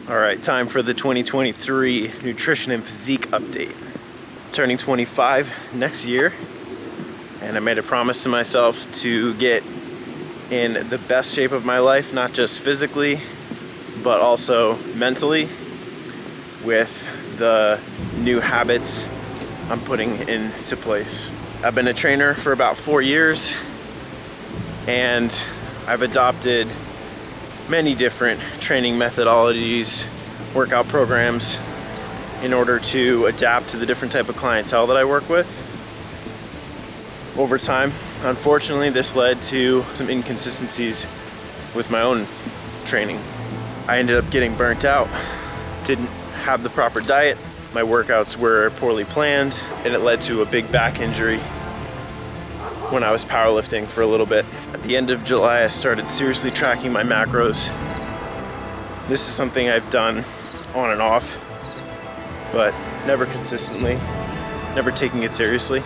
All right, time for the 2023 nutrition and physique update. Turning 25 next year, and I made a promise to myself to get in the best shape of my life, not just physically, but also mentally, with the new habits I'm putting into place. I've been a trainer for about 4 years, and I've adopted many different training methodologies, workout programs, in order to adapt to the different type of clientele that I work with. Over time, unfortunately, this led to some inconsistencies with my own training. I ended up getting burnt out, didn't have the proper diet, my workouts were poorly planned, and it led to a big back injury when I was powerlifting for a little bit. At the end of July, I started seriously tracking my macros. This is something I've done on and off, but never consistently, never taking it seriously.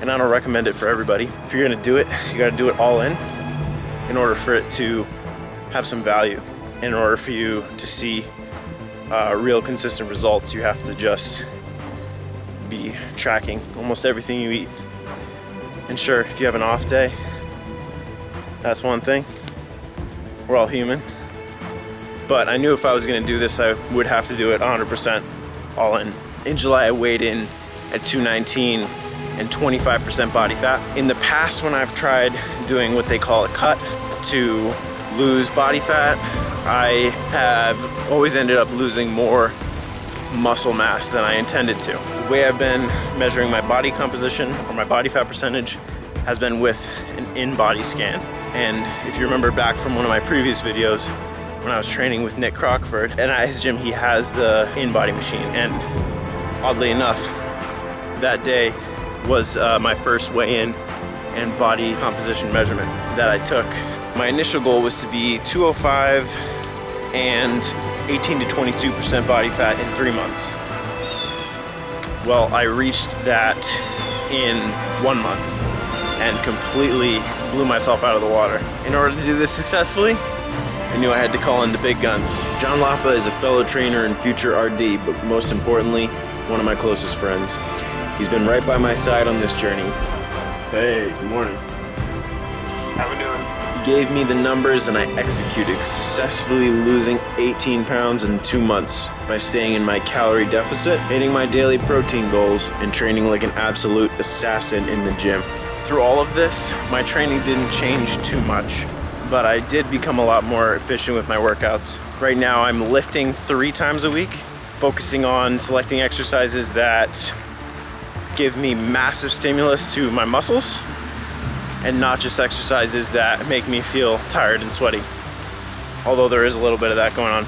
And I don't recommend it for everybody. If you're gonna do it, you gotta do it all in order for it to have some value. In order for you to see real consistent results, you have to just be tracking almost everything you eat. And sure, if you have an off day, that's one thing. We're all human. But I knew if I was gonna do this, I would have to do it 100% all in. In July, I weighed in at 219 and 25% body fat. In the past, when I've tried doing what they call a cut to lose body fat, I have always ended up losing more muscle mass than I intended to. The way I've been measuring my body composition or my body fat percentage has been with an in-body scan. And if you remember back from one of my previous videos, when I was training with Nick Crockford, and at his gym he has the in-body machine. And oddly enough, that day was my first weigh-in and body composition measurement that I took. My initial goal was to be 205 and 18 to 22% body fat in 3 months. Well, I reached that in 1 month and completely blew myself out of the water. In order to do this successfully, I knew I had to call in the big guns. John Lapa is a fellow trainer and future RD, but most importantly, one of my closest friends. He's been right by my side on this journey. Hey, good morning. How we doing? He gave me the numbers and I executed, successfully losing 18 pounds in 2 months by staying in my calorie deficit, hitting my daily protein goals, and training like an absolute assassin in the gym. Through all of this, my training didn't change too much, but I did become a lot more efficient with my workouts. Right now, I'm lifting 3 times a week, focusing on selecting exercises that give me massive stimulus to my muscles, and not just exercises that make me feel tired and sweaty, although there is a little bit of that going on.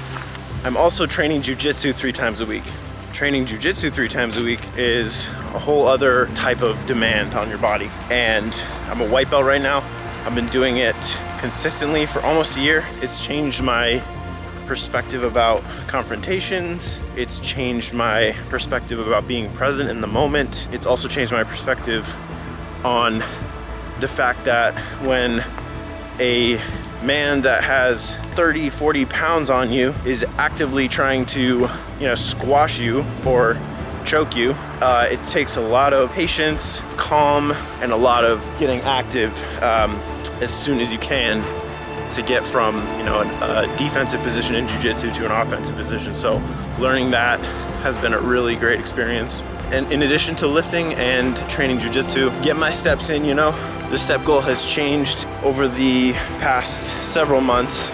I'm also training jiu-jitsu 3 times a week. Training jiu-jitsu 3 times a week is a whole other type of demand on your body. And I'm a white belt right now. I've been doing it consistently for almost a year. It's changed my perspective about confrontations. It's changed my perspective about being present in the moment. It's also changed my perspective on the fact that when a man that has 30, 40 pounds on you is actively trying to, squash you or choke you, it takes a lot of patience, calm, and a lot of getting active as soon as you can to get from a defensive position in jiu-jitsu to an offensive position. So learning that has been a really great experience. And in addition to lifting and training jiu-jitsu, get my steps in, The step goal has changed over the past several months,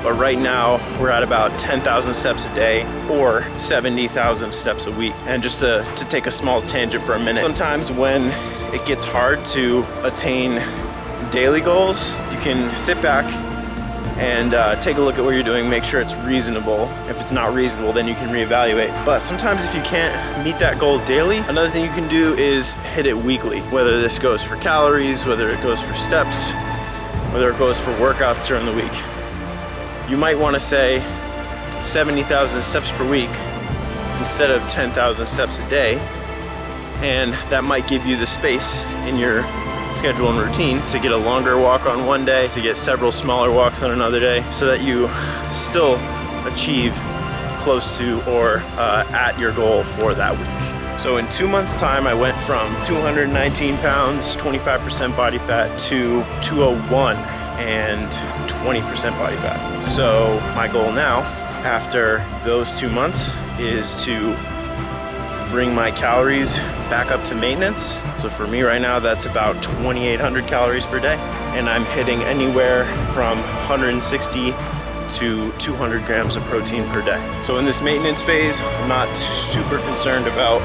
but right now we're at about 10,000 steps a day or 70,000 steps a week. And just to take a small tangent for a minute, sometimes when it gets hard to attain daily goals, you can sit back and take a look at what you're doing, make sure it's reasonable. If it's not reasonable, then you can reevaluate. But sometimes if you can't meet that goal daily, another thing you can do is hit it weekly. Whether this goes for calories, whether it goes for steps, whether it goes for workouts during the week. You might want to say 70,000 steps per week instead of 10,000 steps a day. And that might give you the space in your schedule and routine to get a longer walk on one day, to get several smaller walks on another day, so that you still achieve close to or at your goal for that week. So in 2 months time, I went from 219 pounds, 25% body fat to 201 and 20% body fat. So my goal now, after those 2 months, is to bring my calories back up to maintenance. So for me right now, that's about 2,800 calories per day. And I'm hitting anywhere from 160 to 200 grams of protein per day. So in this maintenance phase, I'm not super concerned about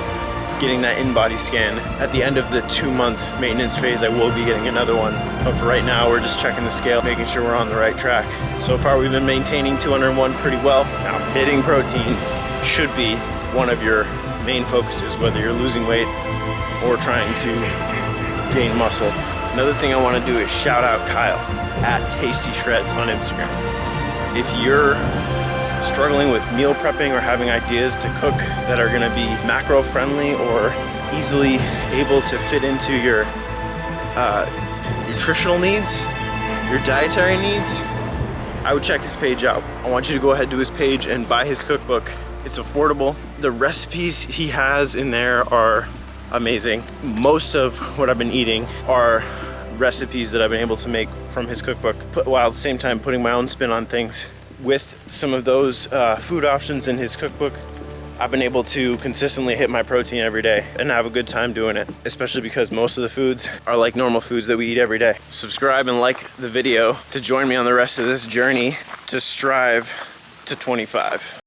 getting that in-body scan. At the end of the 2-month maintenance phase, I will be getting another one. But for right now, we're just checking the scale, making sure we're on the right track. So far, we've been maintaining 201 pretty well. Now, hitting protein should be one of your main focuses, whether you're losing weight or trying to gain muscle. Another thing I want to do is shout out Kyle at Tasty Shreds on Instagram. If you're struggling with meal prepping or having ideas to cook that are going to be macro friendly or easily able to fit into your nutritional needs, your dietary needs, I would check his page out. I want you to go ahead to his page and buy his cookbook. It's affordable. The recipes he has in there are amazing. Most of what I've been eating are recipes that I've been able to make from his cookbook, while at the same time putting my own spin on things. With some of those food options in his cookbook, I've been able to consistently hit my protein every day and have a good time doing it, especially because most of the foods are like normal foods that we eat every day. Subscribe and like the video to join me on the rest of this journey to strive to 25.